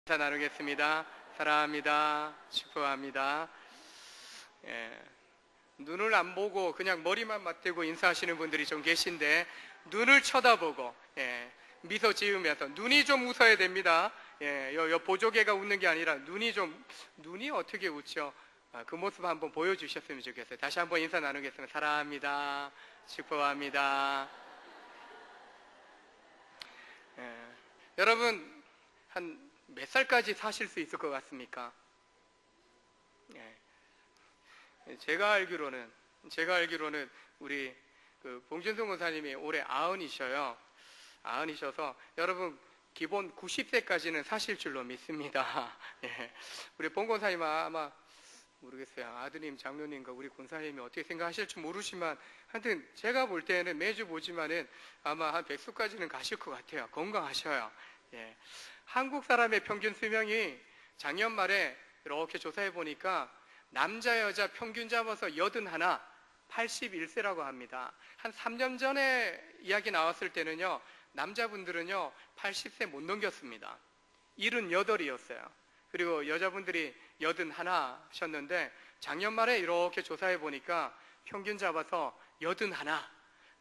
인사 나누겠습니다. 사랑합니다. 축복합니다. 눈을 안 보고 그냥 머리만 맞대고 인사하시는 분들이 좀 계신데, 눈을 쳐다보고 미소 지으면서, 눈이 좀 웃어야 됩니다. 보조개가 웃는 게 아니라 눈이 어떻게 웃죠? 그 모습 한번 보여주셨으면 좋겠어요. 다시 한번 인사 나누겠습니다. 사랑합니다. 축복합니다. 여러분, 한 몇 살까지 사실 수 있을 것 같습니까? 제가 알기로는 우리 봉준성 권사님이 올해 90이셔요. 90이셔서 여러분 기본 90세까지는 사실 줄로 믿습니다. 우리 봉 권사님 아마 모르겠어요. 아드님, 장로님과 우리 권사님이 어떻게 생각하실지 모르지만, 하여튼 제가 볼 때는 매주 보지만은 아마 한 100수까지는 가실 것 같아요. 건강하셔요. 한국 사람의 평균 수명이 작년 말에 이렇게 조사해 보니까 남자 여자 평균 잡아서 81, 81세라고 합니다. 한 3년 전에 이야기 나왔을 때는요, 남자분들은요 80세 못 넘겼습니다. 78이었어요. 그리고 여자분들이 81셨는데 작년 말에 이렇게 조사해 보니까 평균 잡아서 81.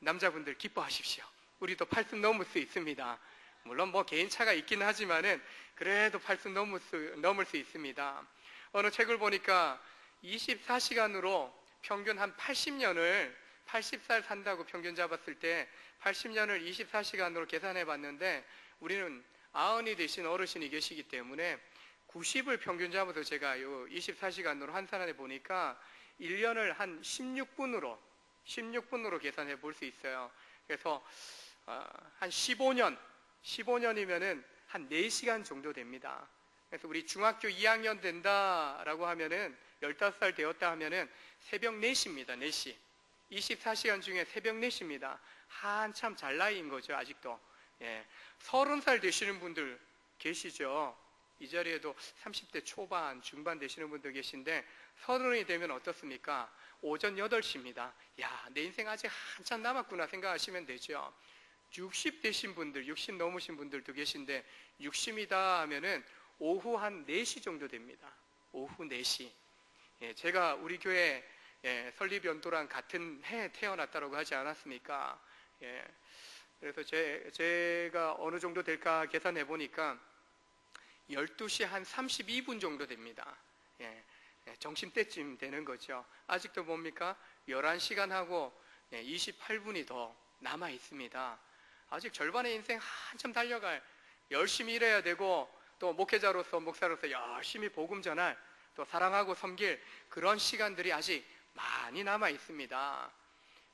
남자분들 기뻐하십시오. 우리도 80 넘을 수 있습니다. 물론 개인차가 있긴 하지만은 그래도 80 넘을 수 있습니다. 어느 책을 보니까 24시간으로 평균 한 80년을 80살 산다고 평균 잡았을 때 80년을 24시간으로 계산해 봤는데, 우리는 90이 되신 어르신이 계시기 때문에 90을 평균 잡아서 제가 요 24시간으로 환산해 보니까 1년을 한 16분으로 계산해 볼 수 있어요. 그래서 한 15년이면은 한 4시간 정도 됩니다. 그래서 우리 중학교 2학년 된다라고 하면은 15살 되었다 하면은 새벽 4시입니다. 4시. 24시간 중에 새벽 4시입니다. 한참 잘 나이인 거죠, 아직도. 30살 되시는 분들 계시죠? 이 자리에도 30대 초반, 중반 되시는 분들 계신데, 30이 되면 어떻습니까? 오전 8시입니다. 야, 내 인생 아직 한참 남았구나 생각하시면 되죠. 60 되신 분들, 60 넘으신 분들도 계신데, 60이다 하면은 오후 한 4시 정도 됩니다. 오후 4시. 제가 우리 교회 설립 연도랑 같은 해에 태어났다고 하지 않았습니까? 그래서 제가 어느 정도 될까 계산해 보니까 12시 한 32분 정도 됩니다. 점심때쯤 되는 거죠. 아직도 뭡니까? 11시간하고 28분이 더 남아 있습니다. 아직 절반의 인생 한참 달려갈, 열심히 일해야 되고, 또 목회자로서, 목사로서 열심히 복음 전할, 또 사랑하고 섬길 그런 시간들이 아직 많이 남아 있습니다.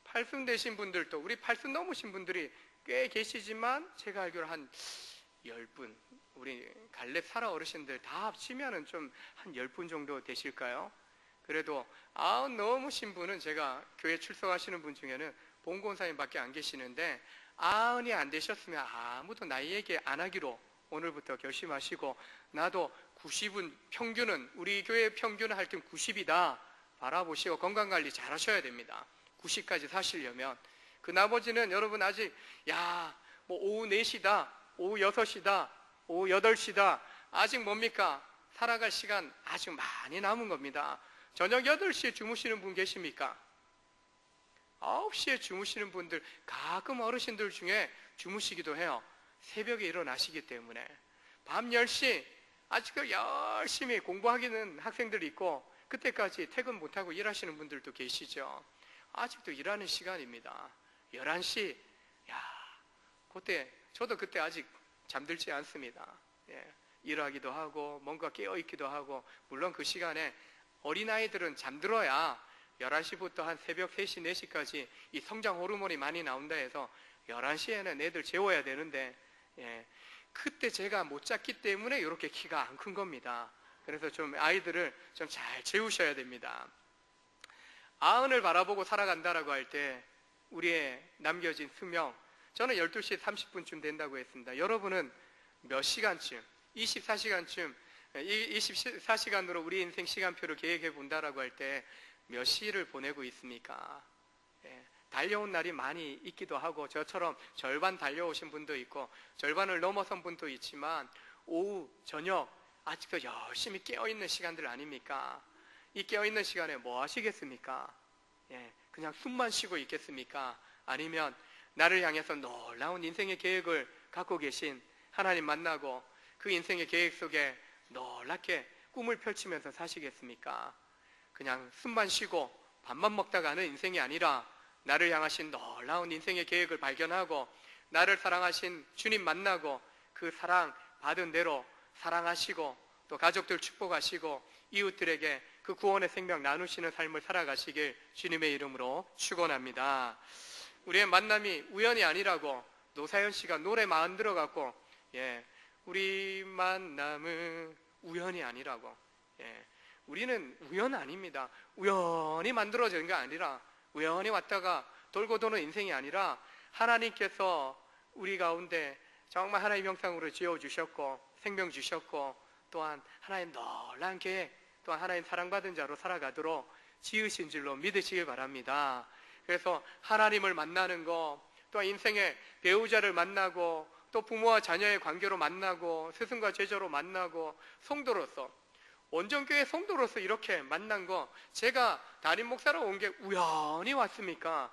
80 되신 분들도, 우리 80 넘으신 분들이 꽤 계시지만, 제가 알기로 한 10분, 우리 갈렙 사라 어르신들 다 합치면은 좀 한 10분 정도 되실까요? 그래도 90 넘으신 분은, 제가 교회 출석하시는 분 중에는 봉권사님밖에 안 계시는데, 90이 안 되셨으면 아무도 나이 얘기 안 하기로 오늘부터 결심하시고, 나도 90은 평균은, 우리 교회 평균은 하여튼 90이다 바라보시고 건강관리 잘 하셔야 됩니다. 90까지 사시려면. 그 나머지는 여러분 아직 오후 4시다, 오후 6시다, 오후 8시다, 아직 뭡니까? 살아갈 시간 아직 많이 남은 겁니다. 저녁 8시에 주무시는 분 계십니까? 9시에 주무시는 분들, 가끔 어르신들 중에 주무시기도 해요. 새벽에 일어나시기 때문에. 밤 10시 아직도 열심히 공부하기는 학생들이 있고, 그때까지 퇴근 못하고 일하시는 분들도 계시죠. 아직도 일하는 시간입니다. 11시, 저도 그때 아직 잠들지 않습니다. 일하기도 하고 뭔가 깨어있기도 하고, 물론 그 시간에 어린아이들은 잠들어야 11시부터 한 새벽 3시, 4시까지 이 성장 호르몬이 많이 나온다 해서 11시에는 애들 재워야 되는데, 그때 제가 못 잤기 때문에 이렇게 키가 안 큰 겁니다. 그래서 좀 아이들을 좀 잘 재우셔야 됩니다. 90을 바라보고 살아간다라고 할 때 우리의 남겨진 수명, 저는 12시 30분쯤 된다고 했습니다. 여러분은 몇 시간쯤, 24시간쯤, 24시간으로 우리 인생 시간표를 계획해 본다라고 할 때 몇 시를 보내고 있습니까? 달려온 날이 많이 있기도 하고, 저처럼 절반 달려오신 분도 있고 절반을 넘어선 분도 있지만, 오후, 저녁 아직도 열심히 깨어있는 시간들 아닙니까? 이 깨어있는 시간에 뭐 하시겠습니까? 그냥 숨만 쉬고 있겠습니까? 아니면 나를 향해서 놀라운 인생의 계획을 갖고 계신 하나님 만나고 그 인생의 계획 속에 놀랍게 꿈을 펼치면서 사시겠습니까? 그냥 숨만 쉬고 밥만 먹다 가는 인생이 아니라 나를 향하신 놀라운 인생의 계획을 발견하고 나를 사랑하신 주님 만나고 그 사랑 받은 대로 사랑하시고 또 가족들 축복하시고 이웃들에게 그 구원의 생명 나누시는 삶을 살아가시길 주님의 이름으로 축원합니다. 우리의 만남이 우연이 아니라고 노사연 씨가 노래 만들어 갖고 우리 만남은 우연이 아니라고. 우리는 우연 아닙니다. 우연히 만들어진 게 아니라 우연히 왔다가 돌고 도는 인생이 아니라 하나님께서 우리 가운데 정말 하나님의 형상으로 지어주셨고 생명 주셨고 또한 하나님 놀라운 계획 또한 하나님 사랑받은 자로 살아가도록 지으신 줄로 믿으시길 바랍니다. 그래서 하나님을 만나는 거 또한 인생의 배우자를 만나고 또 부모와 자녀의 관계로 만나고 스승과 제자로 만나고 성도로서 원정교회 성도로서 이렇게 만난 거 제가 담임 목사로 온 게 우연히 왔습니까?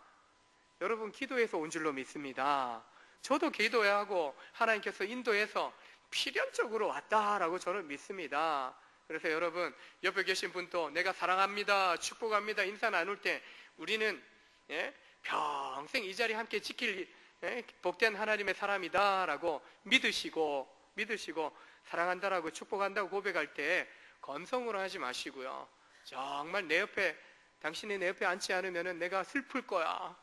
여러분 기도해서 온 줄로 믿습니다. 저도 기도해야 하고 하나님께서 인도해서 필연적으로 왔다라고 저는 믿습니다. 그래서 여러분 옆에 계신 분도 내가 사랑합니다 축복합니다 인사 나눌 때 우리는 평생 이 자리 함께 지킬 복된 하나님의 사람이다라고 믿으시고 사랑한다라고 축복한다고 고백할 때 건성으로 하지 마시고요. 정말 당신이 내 옆에 앉지 않으면 내가 슬플 거야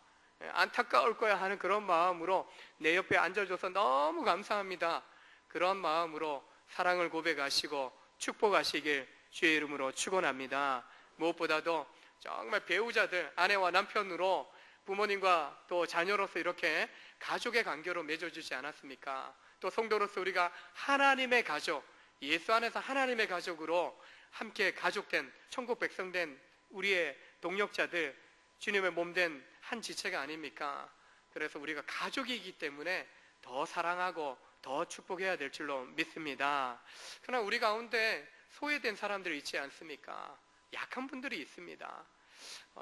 안타까울 거야 하는 그런 마음으로 내 옆에 앉아줘서 너무 감사합니다. 그런 마음으로 사랑을 고백하시고 축복하시길 주의 이름으로 축원합니다. 무엇보다도 정말 배우자들 아내와 남편으로 부모님과 또 자녀로서 이렇게 가족의 관계로 맺어주지 않았습니까? 또 성도로서 우리가 하나님의 가족 예수 안에서 하나님의 가족으로 함께 가족된 천국 백성된 우리의 동역자들 주님의 몸된 한 지체가 아닙니까? 그래서 우리가 가족이기 때문에 더 사랑하고 더 축복해야 될 줄로 믿습니다. 그러나 우리 가운데 소외된 사람들이 있지 않습니까? 약한 분들이 있습니다.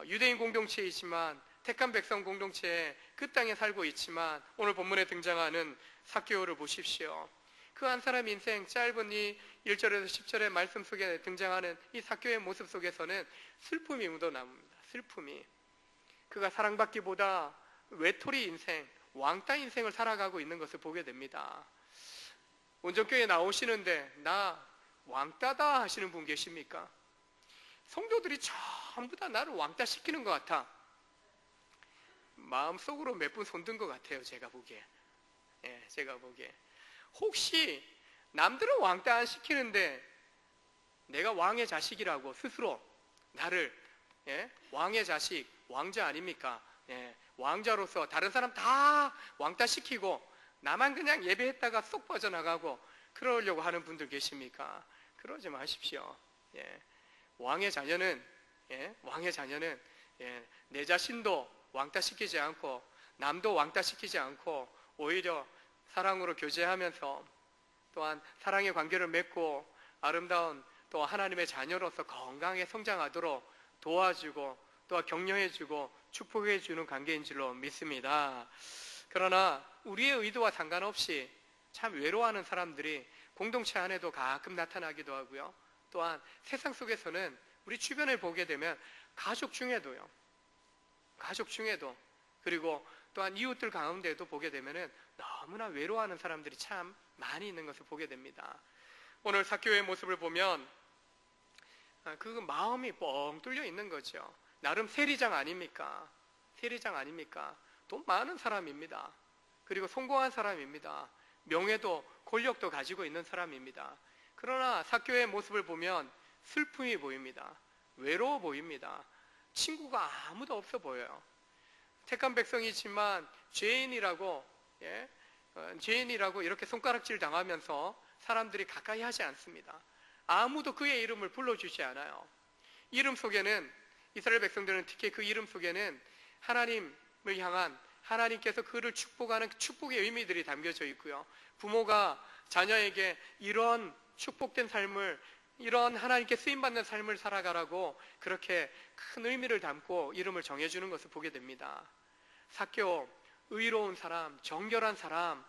유대인 공동체이지만 택한 백성 공동체에 그 땅에 살고 있지만 오늘 본문에 등장하는 삭개오를 보십시오. 그 한 사람 인생 짧은 이 1절에서 10절의 말씀 속에 등장하는 이 삭개오의 모습 속에서는 슬픔이 묻어납니다. 슬픔이. 그가 사랑받기보다 외톨이 인생, 왕따 인생을 살아가고 있는 것을 보게 됩니다. 온전교회에 나오시는데 나 왕따다 하시는 분 계십니까? 성도들이 전부 다 나를 왕따 시키는 것 같아. 마음속으로 몇 분 손든 것 같아요. 제가 보기에. 제가 보기에. 혹시 남들은 왕따 안 시키는데 내가 왕의 자식이라고 스스로 나를 왕의 자식, 왕자 아닙니까? 왕자로서 다른 사람 다 왕따 시키고 나만 그냥 예배했다가 쏙 빠져나가고 그러려고 하는 분들 계십니까? 그러지 마십시오. 왕의 자녀는 내 자신도 왕따 시키지 않고 남도 왕따 시키지 않고 오히려 사랑으로 교제하면서 또한 사랑의 관계를 맺고 아름다운 또 하나님의 자녀로서 건강하게 성장하도록 도와주고 또 격려해주고 축복해주는 관계인 줄로 믿습니다. 그러나 우리의 의도와 상관없이 참 외로워하는 사람들이 공동체 안에도 가끔 나타나기도 하고요. 또한 세상 속에서는 우리 주변을 보게 되면 가족 중에도 그리고 또한 이웃들 가운데도 보게 되면 너무나 외로워하는 사람들이 참 많이 있는 것을 보게 됩니다. 오늘 삭개오의 모습을 보면 그 마음이 뻥 뚫려 있는 거죠. 나름 세리장 아닙니까? 돈 많은 사람입니다. 그리고 성공한 사람입니다. 명예도 권력도 가지고 있는 사람입니다. 그러나 삭개오의 모습을 보면 슬픔이 보입니다. 외로워 보입니다. 친구가 아무도 없어 보여요. 택한 백성이지만 죄인이라고 이렇게 손가락질 당하면서 사람들이 가까이 하지 않습니다. 아무도 그의 이름을 불러주지 않아요. 이름 속에는 이스라엘 백성들은 특히 그 이름 속에는 하나님을 향한 하나님께서 그를 축복하는 축복의 의미들이 담겨져 있고요. 부모가 자녀에게 이런 축복된 삶을, 이런 하나님께 쓰임받는 삶을 살아가라고 그렇게 큰 의미를 담고 이름을 정해주는 것을 보게 됩니다. 삭개오, 의로운 사람, 정결한 사람.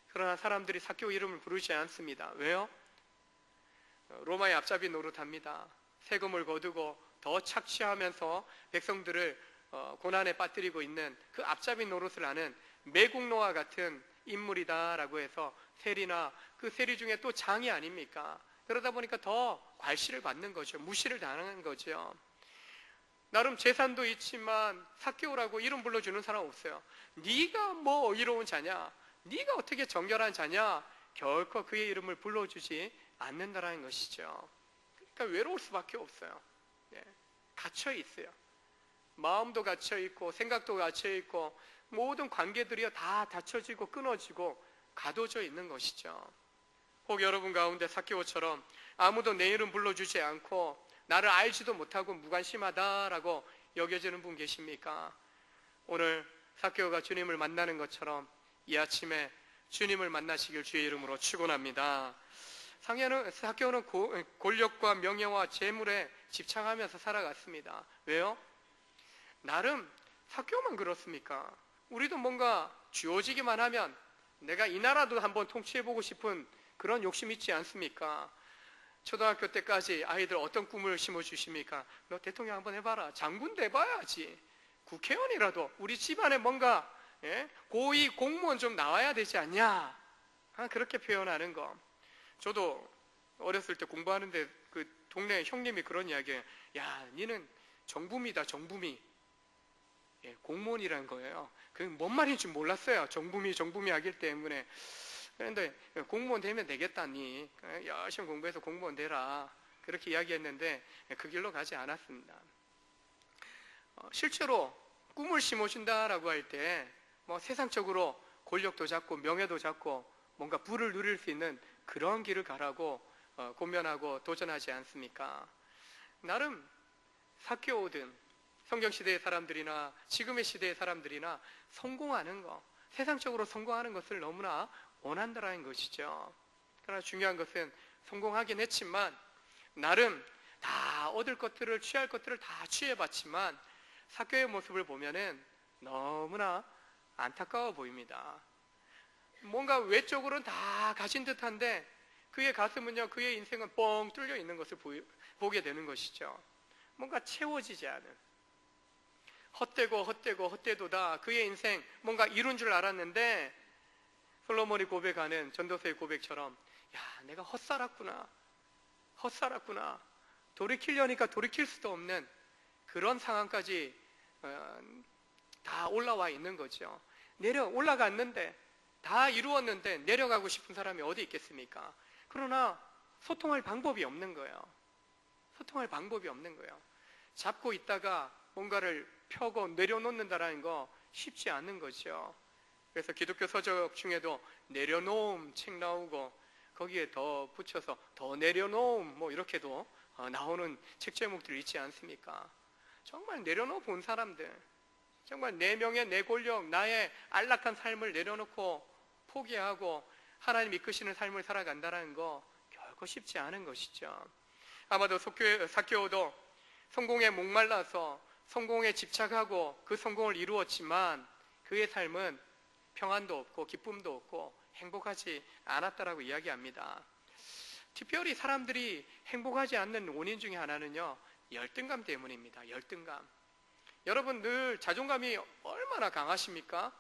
그러나 사람들이 삭개오 이름을 부르지 않습니다. 왜요? 로마의 앞잡이 노릇합니다. 세금을 거두고 더 착취하면서 백성들을 고난에 빠뜨리고 있는 그 앞잡이 노릇을 하는 매국노와 같은 인물이다라고 해서 세리나 그 세리 중에 또 장이 아닙니까? 그러다 보니까 더 괄시를 받는 거죠. 무시를 당하는 거죠. 나름 재산도 있지만 삭개오라고 이름 불러주는 사람 없어요. 네가 뭐 의로운 자냐? 네가 어떻게 정결한 자냐? 결코 그의 이름을 불러주지 않는다라는 것이죠. 그러니까 외로울 수밖에 없어요. 네. 갇혀 있어요. 마음도 갇혀 있고 생각도 갇혀 있고 모든 관계들이 다 닫혀지고 끊어지고 가둬져 있는 것이죠. 혹 여러분 가운데 삭개오처럼 아무도 내 이름 불러주지 않고 나를 알지도 못하고 무관심하다라고 여겨지는 분 계십니까? 오늘 삭개오가 주님을 만나는 것처럼 이 아침에 주님을 만나시길 주의 이름으로 축원합니다. 삭개오는 권력과 명예와 재물에 집착하면서 살아갔습니다. 왜요? 나름 삭개오만 그렇습니까? 우리도 뭔가 주어지기만 하면 내가 이 나라도 한번 통치해보고 싶은 그런 욕심 있지 않습니까? 초등학교 때까지 아이들 어떤 꿈을 심어주십니까? 너 대통령 한번 해봐라. 장군도 해봐야지. 국회의원이라도 우리 집안에 뭔가 고위 공무원 좀 나와야 되지 않냐? 그렇게 표현하는 거. 저도 어렸을 때 공부하는데 그 동네 형님이 그런 이야기예요. 야, 니는 정부미다, 정부미. 공무원이라는 거예요. 그게 뭔 말인지 몰랐어요. 정부미 하기 때문에. 그런데 공무원 되면 되겠다니 열심히 공부해서 공무원 되라 그렇게 이야기했는데 그 길로 가지 않았습니다. 실제로 꿈을 심어준다라고 할 때 뭐 세상적으로 권력도 잡고 명예도 잡고 뭔가 부를 누릴 수 있는 그런 길을 가라고 고면하고 도전하지 않습니까? 나름 삭개오든 성경시대의 사람들이나 지금의 시대의 사람들이나 성공하는 거, 세상적으로 성공하는 것을 너무나 원한다라는 것이죠. 그러나 중요한 것은 성공하긴 했지만 나름 다 얻을 것들을 취할 것들을 다 취해봤지만 삭개오의 모습을 보면은 너무나 안타까워 보입니다. 뭔가 외적으로는 다 가진 듯한데 그의 가슴은요, 그의 인생은 뻥 뚫려 있는 것을 보게 되는 것이죠. 뭔가 채워지지 않은 헛되도다. 그의 인생 뭔가 이룬 줄 알았는데 솔로몬이 고백하는 전도서의 고백처럼 야, 내가 헛살았구나. 돌이키려니까 돌이킬 수도 없는 그런 상황까지 다 올라와 있는 거죠. 올라갔는데 다 이루었는데 내려가고 싶은 사람이 어디 있겠습니까? 그러나 소통할 방법이 없는 거예요. 잡고 있다가 뭔가를 펴고 내려놓는다라는 거 쉽지 않은 거죠. 그래서 기독교 서적 중에도 내려놓음 책 나오고 거기에 더 붙여서 더 내려놓음 뭐 이렇게도 나오는 책 제목들이 있지 않습니까? 정말 내려놓아 본 사람들, 정말 내 명예, 내 권력, 나의 안락한 삶을 내려놓고 포기하고 하나님 이끄시는 삶을 살아간다는 거 결코 쉽지 않은 것이죠. 아마도 삭개오도 성공에 목말라서 성공에 집착하고 그 성공을 이루었지만 그의 삶은 평안도 없고 기쁨도 없고 행복하지 않았다라고 이야기합니다. 특별히 사람들이 행복하지 않는 원인 중에 하나는요, 열등감 때문입니다. 열등감. 여러분 늘 자존감이 얼마나 강하십니까?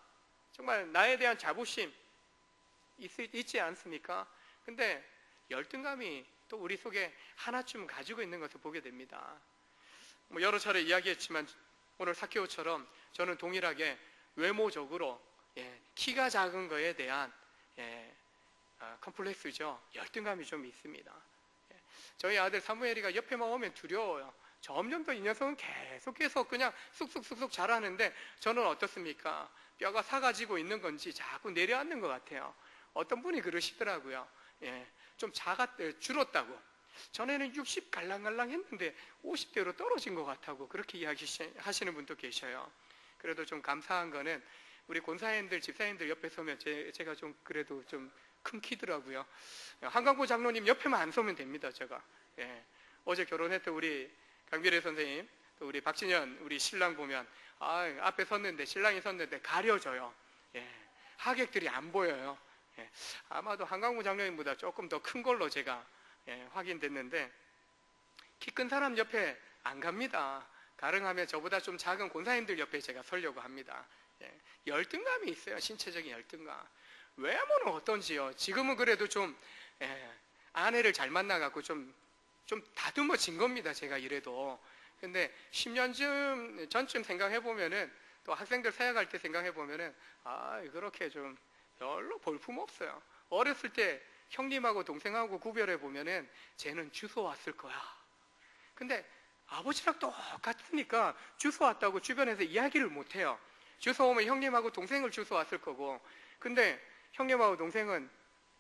정말 나에 대한 자부심 있지 않습니까? 근데 열등감이 또 우리 속에 하나쯤 가지고 있는 것을 보게 됩니다. 뭐 여러 차례 이야기했지만 오늘 삭개오처럼 저는 동일하게 외모적으로 키가 작은 거에 대한 컴플렉스죠. 열등감이 좀 있습니다. 저희 아들 사무엘이가 옆에만 오면 두려워요. 점점 더 이 녀석은 계속해서 그냥 쑥쑥 자라는데 저는 어떻습니까? 뼈가 사가지고 있는 건지 자꾸 내려앉는 것 같아요. 어떤 분이 그러시더라고요. 좀 줄었다고. 전에는 60 갈랑갈랑 했는데 50대로 떨어진 것 같다고 그렇게 이야기하시는 분도 계셔요. 그래도 좀 감사한 거는 우리 권사님들, 집사님들 옆에 서면 제가 좀 그래도 좀 큰 키더라고요. 한강구 장로님 옆에만 안 서면 됩니다, 제가. 예. 어제 결혼했던 우리 강비례 선생님, 또 우리 박진현, 우리 신랑 보면, 앞에 섰는데, 신랑이 섰는데 가려져요. 예. 하객들이 안 보여요. 예. 아마도 한강구 장로님보다 조금 더 큰 걸로 제가 확인됐는데, 키 큰 사람 옆에 안 갑니다. 가능하면 저보다 좀 작은 권사님들 옆에 제가 서려고 합니다. 열등감이 있어요. 신체적인 열등감. 외모는 어떤지요? 지금은 그래도 좀 아내를 잘 만나갖고 좀 다듬어진 겁니다. 제가 이래도. 근데 10년 전쯤 생각해보면은, 또 학생들 사역할 때 생각해보면은, 그렇게 좀 별로 볼품 없어요. 어렸을 때 형님하고 동생하고 구별해보면은 쟤는 주소 왔을 거야. 근데 아버지랑 똑같으니까 주소 왔다고 주변에서 이야기를 못해요. 주소 오면 형님하고 동생을 주소 왔을 거고, 근데 형님하고 동생은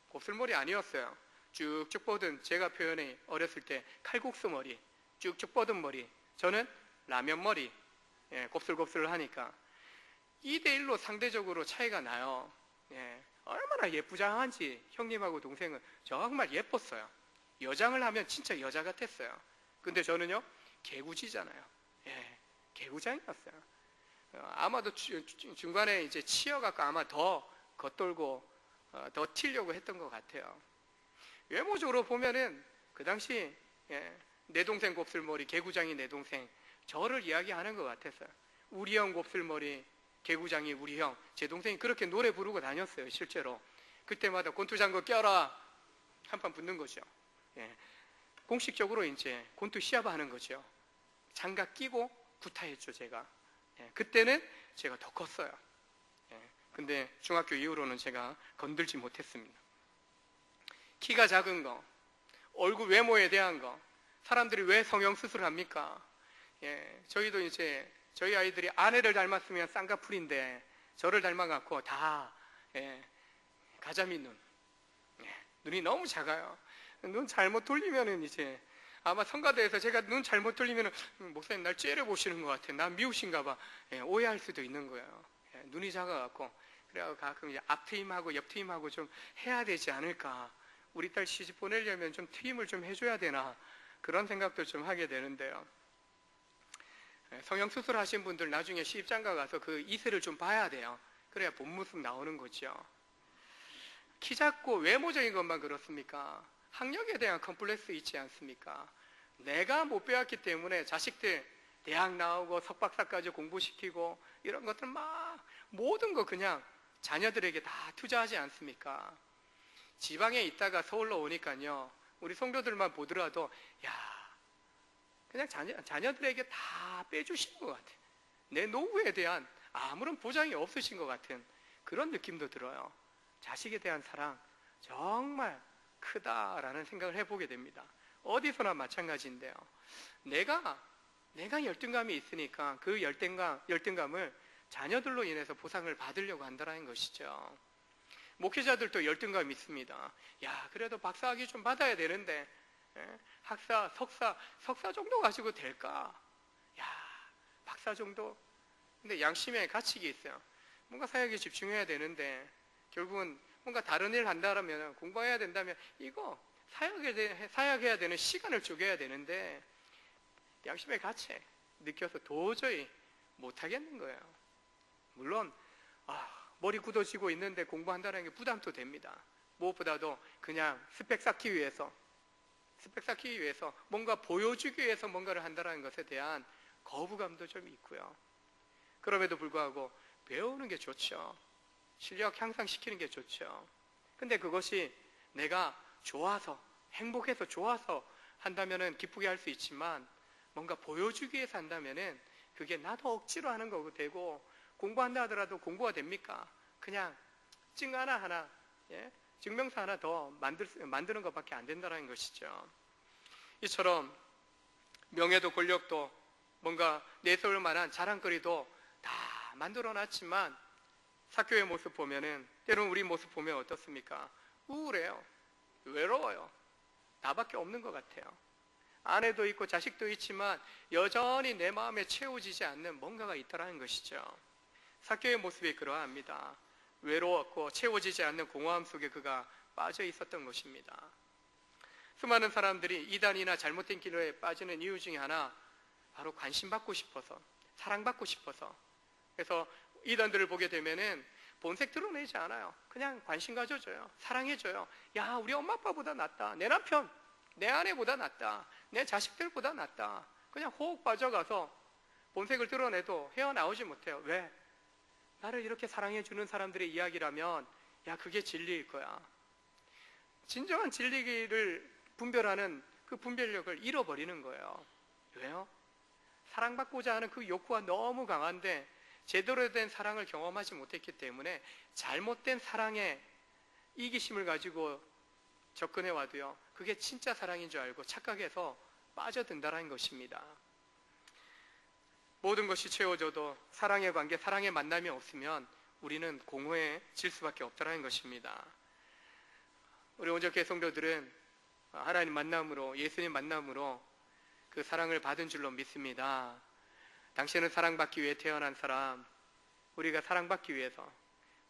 곱슬머리 아니었어요. 쭉쭉 뻗은, 제가 표현해 어렸을 때 칼국수 머리, 쭉쭉 뻗은 머리. 저는 라면 머리, 곱슬곱슬 하니까 2대1로 상대적으로 차이가 나요. 얼마나 예쁘장한지. 형님하고 동생은 정말 예뻤어요. 여장을 하면 진짜 여자 같았어요. 근데 저는요, 개구지잖아요. 개구장이었어요. 아마도 중간에 이제 치여갖고 아마 더 겉돌고 더 튀려고 했던 것 같아요. 외모적으로 보면은 그 당시 내 동생 곱슬머리, 개구장이 내 동생, 저를 이야기하는 것 같았어요. 우리 형 곱슬머리, 개구장이 우리 형. 제 동생이 그렇게 노래 부르고 다녔어요, 실제로. 그때마다 곤투장구 껴라 한판 붙는 거죠. 공식적으로 이제 곤투 시합하는 거죠. 장갑 끼고 구타했죠, 제가. 그때는 제가 더 컸어요. 근데 중학교 이후로는 제가 건들지 못했습니다. 키가 작은 거, 얼굴 외모에 대한 거, 사람들이 왜 성형수술을 합니까? 저희도 이제 저희 아이들이 아내를 닮았으면 쌍꺼풀인데 저를 닮아갖고 다 가자미 눈. 눈이 너무 작아요. 눈 잘못 돌리면은 이제 아마 성가대에서 제가 눈 잘못 돌리면은 목사님 날 째려보시는 것 같아. 난 미우신가 봐. 오해할 수도 있는 거예요. 눈이 작아갖고. 그래갖고 가끔 이제 앞트임하고 옆트임하고 좀 해야 되지 않을까. 우리 딸 시집 보내려면 좀 트임을 좀 해줘야 되나. 그런 생각도 좀 하게 되는데요. 성형수술 하신 분들 나중에 시집장가 가서 그 이세를 좀 봐야 돼요. 그래야 본 모습 나오는 거죠. 키 작고 외모적인 것만 그렇습니까? 학력에 대한 컴플렉스 있지 않습니까? 내가 못 배웠기 때문에 자식들 대학 나오고 석박사까지 공부시키고 이런 것들 막 모든 거 그냥 자녀들에게 다 투자하지 않습니까? 지방에 있다가 서울로 오니까요, 우리 성도들만 보더라도 그냥 자녀들에게 다 빼주시는 것 같아요. 내 노후에 대한 아무런 보장이 없으신 것 같은 그런 느낌도 들어요. 자식에 대한 사랑 정말 크다라는 생각을 해보게 됩니다. 어디서나 마찬가지인데요. 내가 열등감이 있으니까 그 열등감을 자녀들로 인해서 보상을 받으려고 한다는 것이죠. 목회자들도 열등감이 있습니다. 그래도 박사학위 좀 받아야 되는데 학사, 석사 정도 가지고 될까? 박사 정도? 근데 양심의 가책이 있어요. 뭔가 사역에 집중해야 되는데 결국은 뭔가 다른 일 한다면, 공부해야 된다면 이거 사역해야 되는 시간을 쪼개야 되는데 양심의 가책 느껴서 도저히 못하겠는 거예요. 물론 머리 굳어지고 있는데 공부한다는 게 부담도 됩니다. 무엇보다도 그냥 스펙 쌓기 위해서 뭔가 보여주기 위해서 뭔가를 한다는 것에 대한 거부감도 좀 있고요. 그럼에도 불구하고 배우는 게 좋죠. 실력 향상시키는 게 좋죠. 근데 그것이 내가 좋아서, 행복해서 좋아서 한다면은 기쁘게 할 수 있지만 뭔가 보여주기 위해서 한다면은 그게 나도 억지로 하는 거고 되고, 공부한다 하더라도 공부가 됩니까? 그냥 증 하나, 증명서 하나 더 만드는 것밖에 안 된다는 것이죠. 이처럼 명예도 권력도 뭔가 내세울 만한 자랑거리도 다 만들어 놨지만 사교의 모습 보면은, 때로는 우리 모습 보면 어떻습니까? 우울해요. 외로워요. 나밖에 없는 것 같아요. 아내도 있고 자식도 있지만 여전히 내 마음에 채워지지 않는 뭔가가 있다는 것이죠. 사교의 모습이 그러합니다. 외로웠고 채워지지 않는 공허함 속에 그가 빠져 있었던 것입니다. 수많은 사람들이 이단이나 잘못된 길에 빠지는 이유 중에 하나, 바로 관심받고 싶어서, 사랑받고 싶어서. 그래서 이단들을 보게 되면은 본색 드러내지 않아요. 그냥 관심 가져줘요. 사랑해줘요. 야, 우리 엄마 아빠보다 낫다. 내 남편, 내 아내보다 낫다. 내 자식들보다 낫다. 그냥 호흡 빠져가서 본색을 드러내도 헤어나오지 못해요. 왜? 나를 이렇게 사랑해주는 사람들의 이야기라면, 야, 그게 진리일 거야. 진정한 진리를 분별하는 그 분별력을 잃어버리는 거예요. 왜요? 사랑받고자 하는 그 욕구가 너무 강한데 제대로 된 사랑을 경험하지 못했기 때문에 잘못된 사랑의 이기심을 가지고 접근해 와도요, 그게 진짜 사랑인 줄 알고 착각해서 빠져든다는 것입니다. 모든 것이 채워져도 사랑의 관계, 사랑의 만남이 없으면 우리는 공허해질 수밖에 없다는 것입니다. 우리 온전교회 성도들은 하나님 만남으로, 예수님 만남으로 그 사랑을 받은 줄로 믿습니다. 당신은 사랑받기 위해 태어난 사람, 우리가 사랑받기 위해서,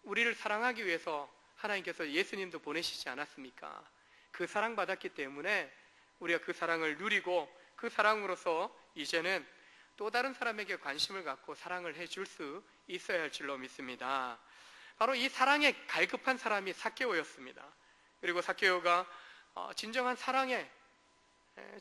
우리를 사랑하기 위해서 하나님께서 예수님도 보내시지 않았습니까? 그 사랑받았기 때문에 우리가 그 사랑을 누리고 그 사랑으로서 이제는 또 다른 사람에게 관심을 갖고 사랑을 해줄 수 있어야 할 줄로 믿습니다. 바로 이 사랑에 갈급한 사람이 삭개오였습니다. 그리고 삭개오가 진정한 사랑의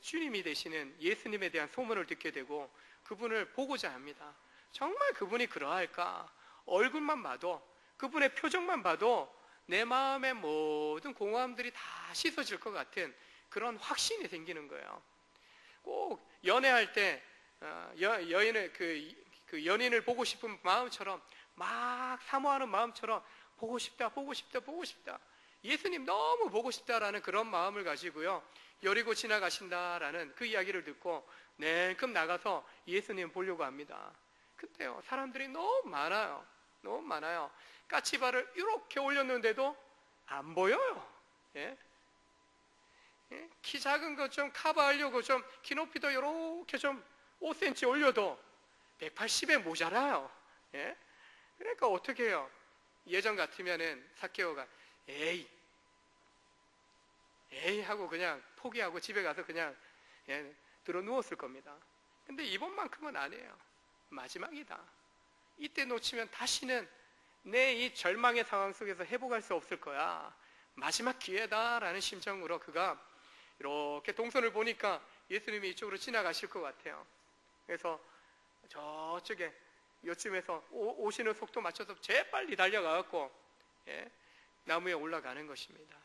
주님이 되시는 예수님에 대한 소문을 듣게 되고 그분을 보고자 합니다. 정말 그분이 그러할까? 얼굴만 봐도, 그분의 표정만 봐도 내 마음의 모든 공허함들이 다 씻어질 것 같은 그런 확신이 생기는 거예요. 꼭 연애할 때 여인을 그 연인을 보고 싶은 마음처럼, 막 사모하는 마음처럼 보고 싶다, 보고 싶다, 보고 싶다. 예수님 너무 보고 싶다라는 그런 마음을 가지고요, 여리고 지나가신다라는 그 이야기를 듣고 냉큼 나가서 예수님 보려고 합니다. 근데요, 사람들이 너무 많아요. 너무 많아요. 까치발을 이렇게 올렸는데도 안 보여요. 예? 예? 키 작은 것 좀 커버하려고 좀 키 높이도 이렇게 좀 5cm 올려도 180에 모자라요. 예? 그러니까 어떻게 해요? 예전 같으면은 삭개오가 에이 하고 그냥 포기하고 집에 가서 그냥 들어 누웠을 겁니다. 근데 이번만큼은 아니에요. 마지막이다. 이때 놓치면 다시는 내 이 절망의 상황 속에서 회복할 수 없을 거야. 마지막 기회다라는 심정으로 그가 이렇게 동선을 보니까 예수님이 이쪽으로 지나가실 것 같아요. 그래서 저쪽에 요쯤에서 오시는 속도 맞춰서 재빨리 달려가갖고 나무에 올라가는 것입니다.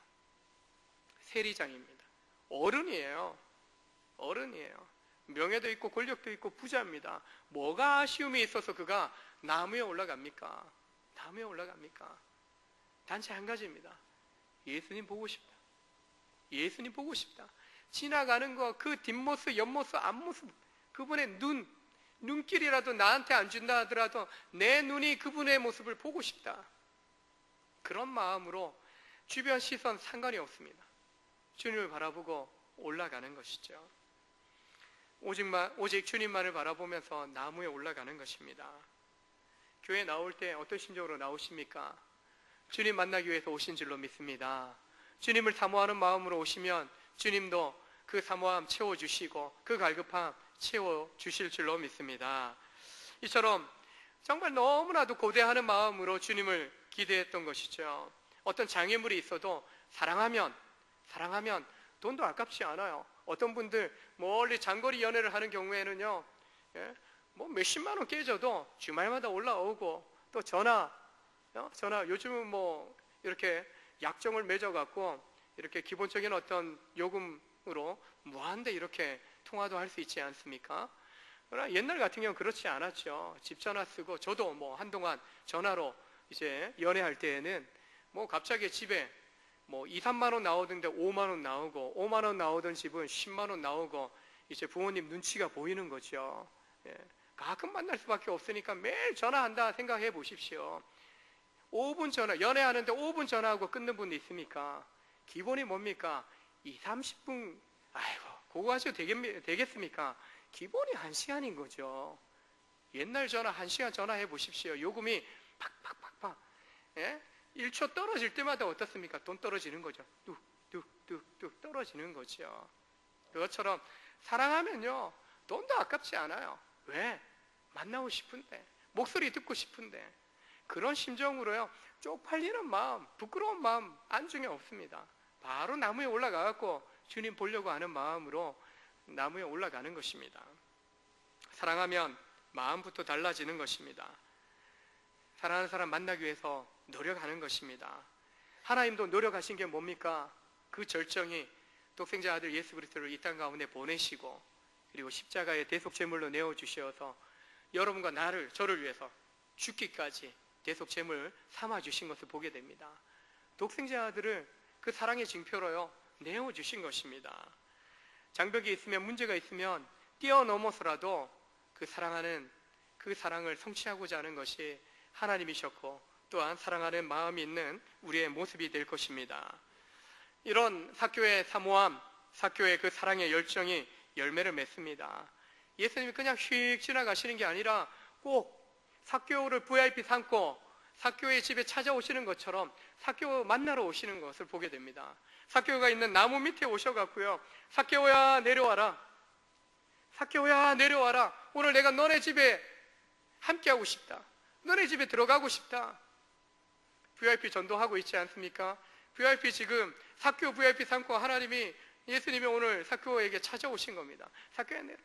세리장입니다. 어른이에요. 어른이에요. 명예도 있고 권력도 있고 부자입니다. 뭐가 아쉬움이 있어서 그가 나무에 올라갑니까? 나무에 올라갑니까? 단지 한 가지입니다. 예수님 보고 싶다. 예수님 보고 싶다. 지나가는 거, 그 뒷모습, 옆모습, 앞모습, 그분의 눈길이라도 나한테 안 준다 하더라도 내 눈이 그분의 모습을 보고 싶다. 그런 마음으로 주변 시선 상관이 없습니다. 주님을 바라보고 올라가는 것이죠. 오직 주님만을 바라보면서 나무에 올라가는 것입니다. 교회 나올 때 어떤 심정으로 나오십니까? 주님 만나기 위해서 오신 줄로 믿습니다. 주님을 사모하는 마음으로 오시면 주님도 그 사모함 채워주시고 그 갈급함 채워주실 줄로 믿습니다. 이처럼 정말 너무나도 고대하는 마음으로 주님을 기대했던 것이죠. 어떤 장애물이 있어도 사랑하면 돈도 아깝지 않아요. 어떤 분들 멀리 장거리 연애를 하는 경우에는요, 뭐 몇십만 원 깨져도 주말마다 올라오고, 또 전화 요즘은 뭐 이렇게 약정을 맺어갖고 이렇게 기본적인 어떤 요금으로 무한대 이렇게 통화도 할 수 있지 않습니까? 그러나 옛날 같은 경우는 그렇지 않았죠. 집 전화 쓰고, 저도 뭐 한동안 전화로 이제 연애할 때에는 뭐 갑자기 집에 뭐 2, 3만 원 나오던데 5만 원 나오고, 5만 원 나오던 집은 10만 원 나오고, 이제 부모님 눈치가 보이는 거죠. 가끔 만날 수밖에 없으니까 매일 전화한다 생각해 보십시오. 5분 전화, 연애하는데 5분 전화하고 끊는 분이 있습니까? 기본이 뭡니까? 2, 30분, 아이고, 그거 하셔도 되겠습니까? 기본이 1시간인 거죠. 옛날 전화 1시간 전화해 보십시오. 요금이 팍팍팍팍. 1초 떨어질 때마다 어떻습니까? 돈 떨어지는 거죠. 뚝뚝뚝뚝 떨어지는 거죠. 그것처럼 사랑하면요, 돈도 아깝지 않아요. 왜? 만나고 싶은데, 목소리 듣고 싶은데, 그런 심정으로요, 쪽팔리는 마음, 부끄러운 마음 안중에 없습니다. 바로 나무에 올라가갖고 주님 보려고 하는 마음으로 나무에 올라가는 것입니다. 사랑하면 마음부터 달라지는 것입니다. 사랑하는 사람 만나기 위해서 노력하는 것입니다. 하나님도 노력하신 게 뭡니까? 그 절정이 독생자 아들 예수 그리스도를 이 땅 가운데 보내시고, 그리고 십자가의 대속제물로 내어주셔서 여러분과 저를 위해서 죽기까지 대속제물 삼아주신 것을 보게 됩니다. 독생자 아들을 그 사랑의 징표로요 내어주신 것입니다. 장벽이 있으면, 문제가 있으면 뛰어넘어서라도 그 사랑을 성취하고자 하는 것이 하나님이셨고, 또한 사랑하는 마음이 있는 우리의 모습이 될 것입니다. 이런 삭개오의 사모함, 삭개오의 그 사랑의 열정이 열매를 맺습니다. 예수님이 그냥 휙 지나가시는 게 아니라 꼭 삭개오를 VIP 삼고 삭개오의 집에 찾아오시는 것처럼 삭개오 만나러 오시는 것을 보게 됩니다. 삭개오가 있는 나무 밑에 오셔갖고요, 삭개오야 내려와라, 삭개오야 내려와라, 오늘 내가 너네 집에 함께하고 싶다, 너네 집에 들어가고 싶다. VIP 전도하고 있지 않습니까? VIP 지금 삭개오 VIP 삼고 하나님이, 예수님이 오늘 삭개오에게 찾아오신 겁니다. 삭개오야 내려와라,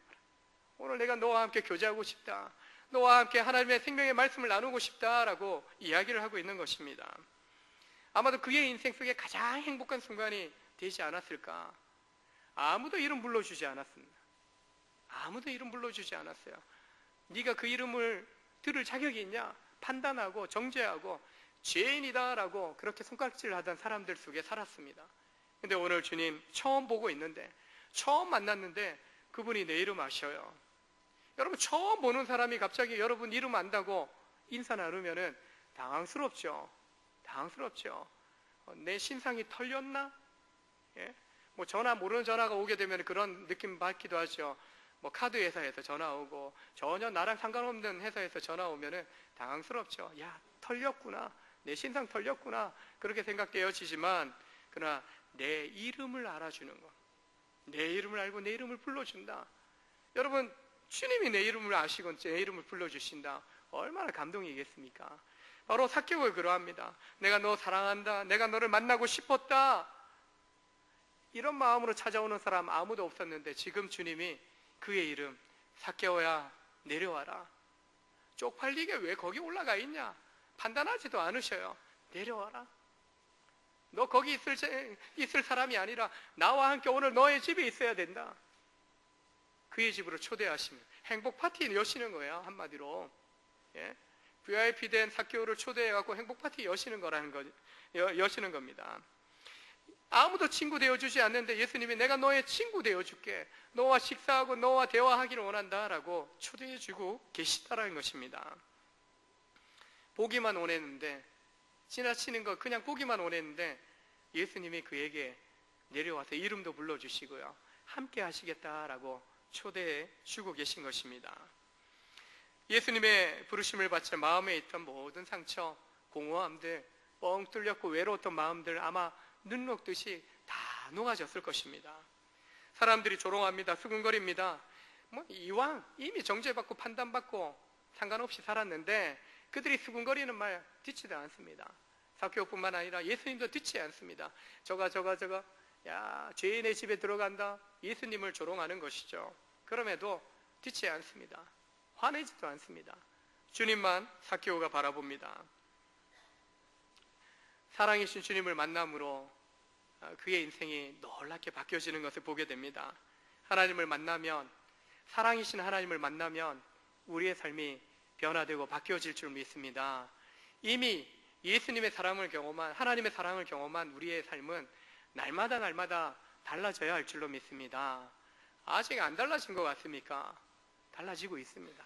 오늘 내가 너와 함께 교제하고 싶다, 너와 함께 하나님의 생명의 말씀을 나누고 싶다라고 이야기를 하고 있는 것입니다. 아마도 그의 인생 속에 가장 행복한 순간이 되지 않았을까? 아무도 이름 불러주지 않았습니다. 아무도 이름 불러주지 않았어요. 네가 그 이름을 들을 자격이 있냐? 판단하고 정죄하고 죄인이다라고 그렇게 손가락질을 하던 사람들 속에 살았습니다. 근데 오늘 주님 처음 보고 있는데, 처음 만났는데 그분이 내 이름 아셔요. 여러분, 처음 보는 사람이 갑자기 여러분 이름 안다고 인사 나누면은 당황스럽죠. 당황스럽죠. 내 신상이 털렸나? 예? 뭐 전화, 모르는 전화가 오게 되면 그런 느낌 받기도 하죠. 뭐 카드 회사에서 전화 오고 전혀 나랑 상관없는 회사에서 전화 오면은 당황스럽죠. 야, 털렸구나, 내 신상 털렸구나, 그렇게 생각되어지지만, 그러나 내 이름을 알아주는 것, 내 이름을 알고 내 이름을 불러준다. 여러분, 주님이 내 이름을 아시고 내 이름을 불러주신다. 얼마나 감동이겠습니까? 바로 삭개오가 그러합니다. 내가 너 사랑한다, 내가 너를 만나고 싶었다, 이런 마음으로 찾아오는 사람 아무도 없었는데 지금 주님이 그의 이름, 삭개오야 내려와라. 쪽팔리게 왜 거기 올라가 있냐? 판단하지도 않으셔요. 내려와라. 너 거기 있을 사람이 아니라 나와 함께 오늘 너의 집에 있어야 된다. 그의 집으로 초대하시면 행복 파티 여시는 거예요. 한마디로. 예? VIP 된 삭개오를 초대해갖고 행복 파티 여시는 겁니다. 아무도 친구 되어주지 않는데 예수님이 내가 너의 친구 되어줄게, 너와 식사하고 너와 대화하기를 원한다라고 초대해주고 계시다라는 것입니다. 보기만 원했는데, 지나치는 거 그냥 보기만 원했는데 예수님이 그에게 내려와서 이름도 불러주시고요, 함께 하시겠다라고 초대해 주고 계신 것입니다. 예수님의 부르심을 받자 마음에 있던 모든 상처, 공허함들, 뻥 뚫렸고 외로웠던 마음들 아마 눈 녹듯이 다 녹아졌을 것입니다. 사람들이 조롱합니다. 수군거립니다. 이왕 이미 정죄받고 판단받고 상관없이 살았는데 그들이 수군거리는 말 듣지도 않습니다. 삭개오뿐만 아니라 예수님도 듣지 않습니다. 저가 야, 죄인의 집에 들어간다, 예수님을 조롱하는 것이죠. 그럼에도 듣지 않습니다. 화내지도 않습니다. 주님만 삭개오가 바라봅니다. 사랑이신 주님을 만남으로 그의 인생이 놀랍게 바뀌어지는 것을 보게 됩니다. 하나님을 만나면, 사랑이신 하나님을 만나면 우리의 삶이 변화되고 바뀌어질 줄 믿습니다. 이미 예수님의 사랑을 경험한, 하나님의 사랑을 경험한 우리의 삶은 날마다 달라져야 할 줄로 믿습니다. 아직 안 달라진 것 같습니까? 달라지고 있습니다.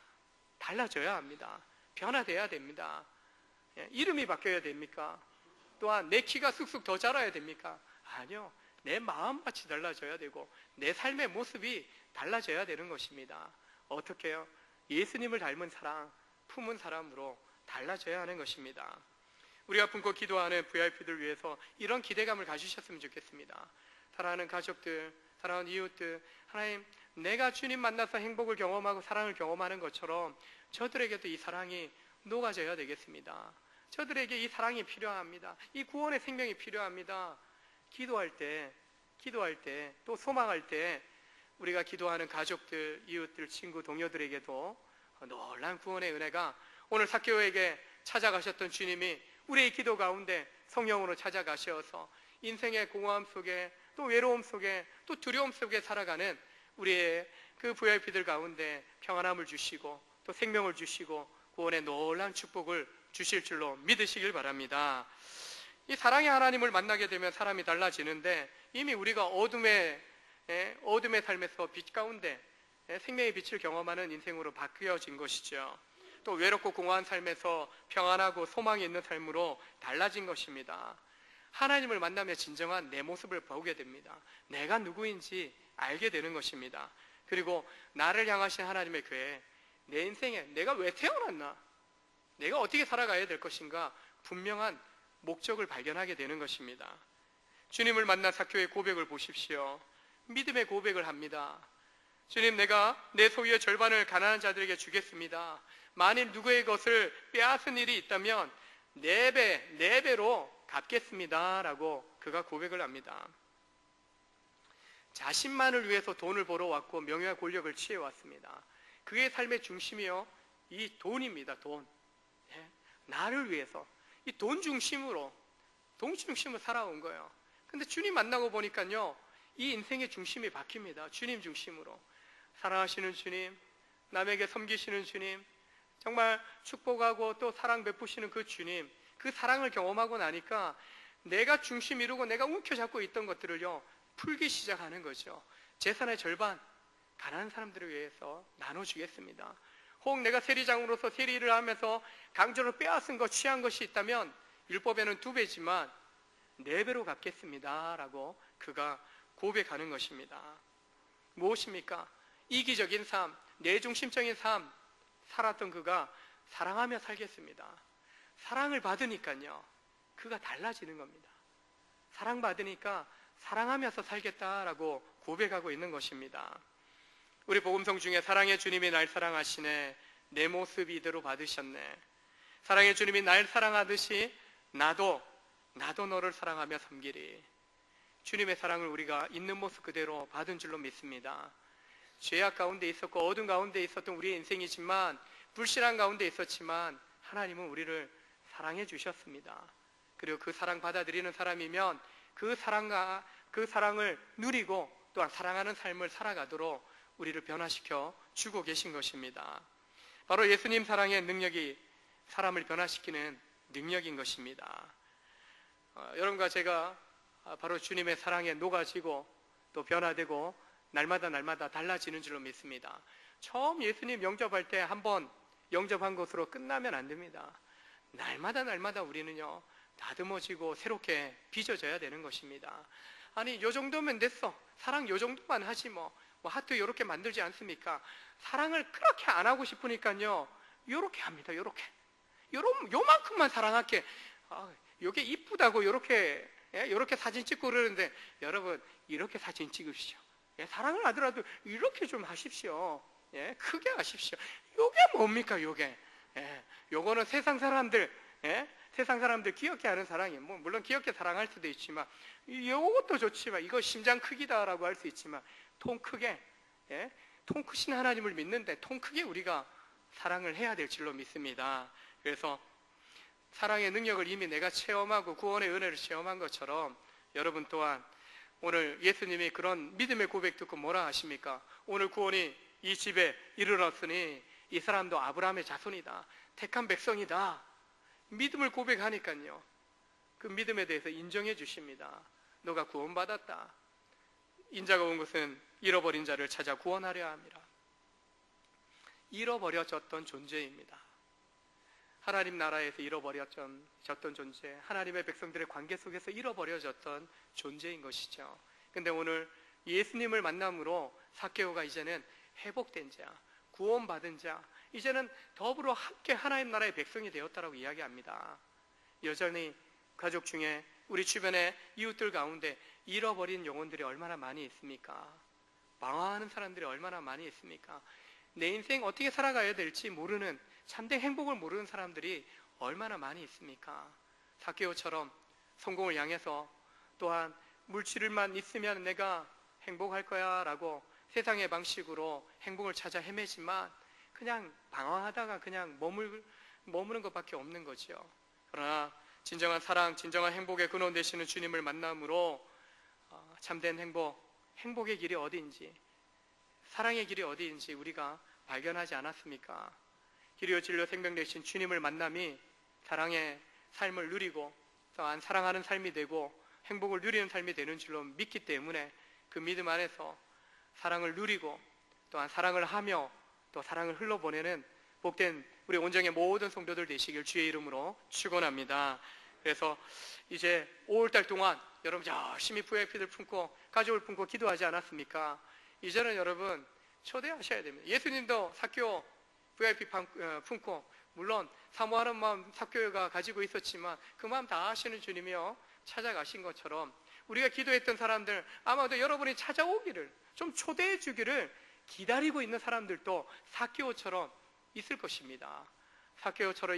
달라져야 합니다. 변화돼야 됩니다. 이름이 바뀌어야 됩니까? 또한 내 키가 쑥쑥 더 자라야 됩니까? 아니요. 내 마음밭이 달라져야 되고 내 삶의 모습이 달라져야 되는 것입니다. 어떻게 해요? 예수님을 닮은 사랑, 품은 사람으로 달라져야 하는 것입니다. 우리가 품고 기도하는 VIP들 위해서 이런 기대감을 가지셨으면 좋겠습니다. 사랑하는 가족들, 사랑하는 이웃들, 하나님, 내가 주님 만나서 행복을 경험하고 사랑을 경험하는 것처럼 저들에게도 이 사랑이 녹아져야 되겠습니다. 저들에게 이 사랑이 필요합니다. 이 구원의 생명이 필요합니다. 기도할 때 또 소망할 때 우리가 기도하는 가족들, 이웃들, 친구, 동료들에게도 놀라운 구원의 은혜가 오늘 삭개오에게 찾아가셨던 주님이 우리의 기도 가운데 성령으로 찾아가셔서 인생의 공허함 속에 또 외로움 속에 또 두려움 속에 살아가는 우리의 그 VIP들 가운데 평안함을 주시고 또 생명을 주시고 구원의 놀라운 축복을 주실 줄로 믿으시길 바랍니다. 이 사랑의 하나님을 만나게 되면 사람이 달라지는데 이미 우리가 어둠의 삶에서 빛 가운데 생명의 빛을 경험하는 인생으로 바뀌어진 것이죠. 또 외롭고 공허한 삶에서 평안하고 소망이 있는 삶으로 달라진 것입니다. 하나님을 만나며 진정한 내 모습을 보게 됩니다. 내가 누구인지 알게 되는 것입니다. 그리고 나를 향하신 하나님의 교회, 내 인생에 내가 왜 태어났나? 내가 어떻게 살아가야 될 것인가? 분명한 목적을 발견하게 되는 것입니다. 주님을 만난 삭개오의 고백을 보십시오. 믿음의 고백을 합니다. 주님, 내가 내 소유의 절반을 가난한 자들에게 주겠습니다. 만일 누구의 것을 빼앗은 일이 있다면 4배로 갚겠습니다 라고 그가 고백을 합니다. 자신만을 위해서 돈을 벌어왔고 명예와 권력을 취해왔습니다. 그의 삶의 중심이요, 이 돈입니다. 돈. 나를 위해서 이 돈 중심으로 살아온 거예요. 근데 주님 만나고 보니까요, 이 인생의 중심이 바뀝니다. 주님 중심으로. 사랑하시는 주님, 남에게 섬기시는 주님, 정말 축복하고 또 사랑 베푸시는 그 주님, 그 사랑을 경험하고 나니까 내가 중심 이루고 내가 움켜잡고 있던 것들을요, 풀기 시작하는 거죠. 재산의 절반 가난한 사람들을 위해서 나눠주겠습니다. 혹 내가 세리장으로서 세리를 하면서 강제로 빼앗은 것, 취한 것이 있다면 율법에는 2배지만 4배로 갚겠습니다 라고 그가 고백하는 것입니다. 무엇입니까? 이기적인 삶, 내중심적인 삶 살았던 그가 사랑하며 살겠습니다. 사랑을 받으니까요, 그가 달라지는 겁니다. 사랑받으니까 사랑하면서 살겠다라고 고백하고 있는 것입니다. 우리 복음성 중에 사랑의 주님이 날 사랑하시네, 내 모습 이대로 받으셨네, 사랑의 주님이 날 사랑하듯이 나도 너를 사랑하며 섬기리. 주님의 사랑을 우리가 있는 모습 그대로 받은 줄로 믿습니다. 죄악 가운데 있었고 어둠 가운데 있었던 우리의 인생이지만, 불신앙 가운데 있었지만 하나님은 우리를 사랑해 주셨습니다. 그리고 그 사랑 받아들이는 사람이면 그 사랑을 누리고 또한 사랑하는 삶을 살아가도록 우리를 변화시켜 주고 계신 것입니다. 바로 예수님 사랑의 능력이 사람을 변화시키는 능력인 것입니다. 여러분과 제가 바로 주님의 사랑에 녹아지고 또 변화되고 날마다 달라지는 줄로 믿습니다. 처음 예수님 영접할 때 한번 영접한 것으로 끝나면 안 됩니다. 날마다 우리는요, 다듬어지고 새롭게 빚어져야 되는 것입니다. 아니, 요 정도면 됐어, 사랑 요 정도만 하지 뭐 하트 요렇게 만들지 않습니까? 사랑을 그렇게 안 하고 싶으니까요, 요렇게 합니다. 요만큼만 사랑할게. 요게 이쁘다고 요렇게 사진 찍고 그러는데, 여러분, 이렇게 사진 찍으시죠. 사랑을 하더라도 이렇게 좀 하십시오. 크게 하십시오. 요게 뭡니까, 요게? 요거는 세상 사람들 귀엽게 하는 사랑이, 물론 귀엽게 사랑할 수도 있지만, 요것도 좋지만, 이거 심장 크기다라고 할 수 있지만, 통 크게, 통 크신 하나님을 믿는데 통 크게 우리가 사랑을 해야 될 줄로 믿습니다. 그래서 사랑의 능력을 이미 내가 체험하고 구원의 은혜를 체험한 것처럼 여러분 또한 오늘 예수님이 그런 믿음의 고백 듣고 뭐라 하십니까? 오늘 구원이 이 집에 이르렀으니 이 사람도 아브라함의 자손이다, 택한 백성이다. 믿음을 고백하니까요, 그 믿음에 대해서 인정해 주십니다. 너가 구원받았다. 인자가 온 것은 잃어버린 자를 찾아 구원하려 함이라. 잃어버려졌던 존재입니다. 하나님 나라에서 잃어버려졌던 존재, 하나님의 백성들의 관계 속에서 잃어버려졌던 존재인 것이죠. 근데 오늘 예수님을 만남으로 삭개오가 이제는 회복된 자, 구원받은 자, 이제는 더불어 함께 하나님 나라의 백성이 되었다라고 이야기합니다. 여전히 가족 중에 우리 주변의 이웃들 가운데 잃어버린 영혼들이 얼마나 많이 있습니까? 방황하는 사람들이 얼마나 많이 있습니까? 내 인생 어떻게 살아가야 될지 모르는, 참된 행복을 모르는 사람들이 얼마나 많이 있습니까? 삭개오처럼 성공을 향해서, 또한 물질만 있으면 내가 행복할 거야 라고 세상의 방식으로 행복을 찾아 헤매지만 그냥 방황하다가 그냥 머무는 것밖에 없는 거죠. 그러나 진정한 사랑, 진정한 행복의 근원 되시는 주님을 만남으로 참된 행복의 길이 어디인지, 사랑의 길이 어디인지 우리가 발견하지 않았습니까? 길이요 진리요 생명 되신 주님을 만남이 사랑의 삶을 누리고 또한 사랑하는 삶이 되고 행복을 누리는 삶이 되는 줄로 믿기 때문에 그 믿음 안에서 사랑을 누리고 또한 사랑을 하며 또 사랑을 흘러보내는 복된 우리 온정의 모든 성도들 되시길 주의 이름으로 축원합니다. 그래서 이제 5월달 동안 여러분 열심히 VIP들 품고 가족을 품고 기도하지 않았습니까? 이제는 여러분 초대하셔야 됩니다. 예수님도 삭개오 VIP 품고 물론 사모하는 마음 삭개오가 가지고 있었지만 그 마음 다 아시는 주님이요 찾아가신 것처럼 우리가 기도했던 사람들 아마도 여러분이 찾아오기를 좀 초대해 주기를 기다리고 있는 사람들도 삭개오처럼 있을 것입니다. 삭개오처럼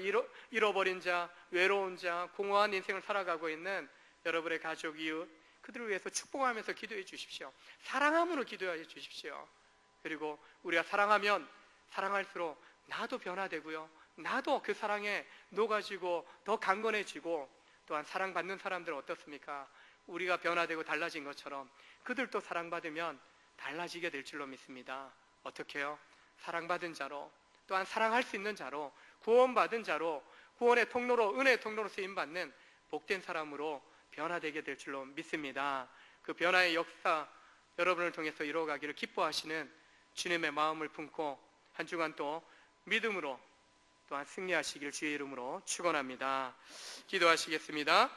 잃어버린 자, 외로운 자, 공허한 인생을 살아가고 있는 여러분의 가족, 이웃 그들을 위해서 축복하면서 기도해 주십시오. 사랑함으로 기도해 주십시오. 그리고 우리가 사랑하면 사랑할수록 나도 변화되고요, 나도 그 사랑에 녹아지고 더 강건해지고, 또한 사랑받는 사람들은 어떻습니까? 우리가 변화되고 달라진 것처럼 그들도 사랑받으면 달라지게 될 줄로 믿습니다. 어떻게요? 사랑받은 자로, 또한 사랑할 수 있는 자로, 구원받은 자로, 구원의 통로로, 은혜의 통로로 쓰임받는 복된 사람으로 변화되게 될 줄로 믿습니다. 그 변화의 역사 여러분을 통해서 이루어가기를 기뻐하시는 주님의 마음을 품고 한 주간 또 믿음으로 또한 승리하시길 주의 이름으로 축원합니다. 기도하시겠습니다.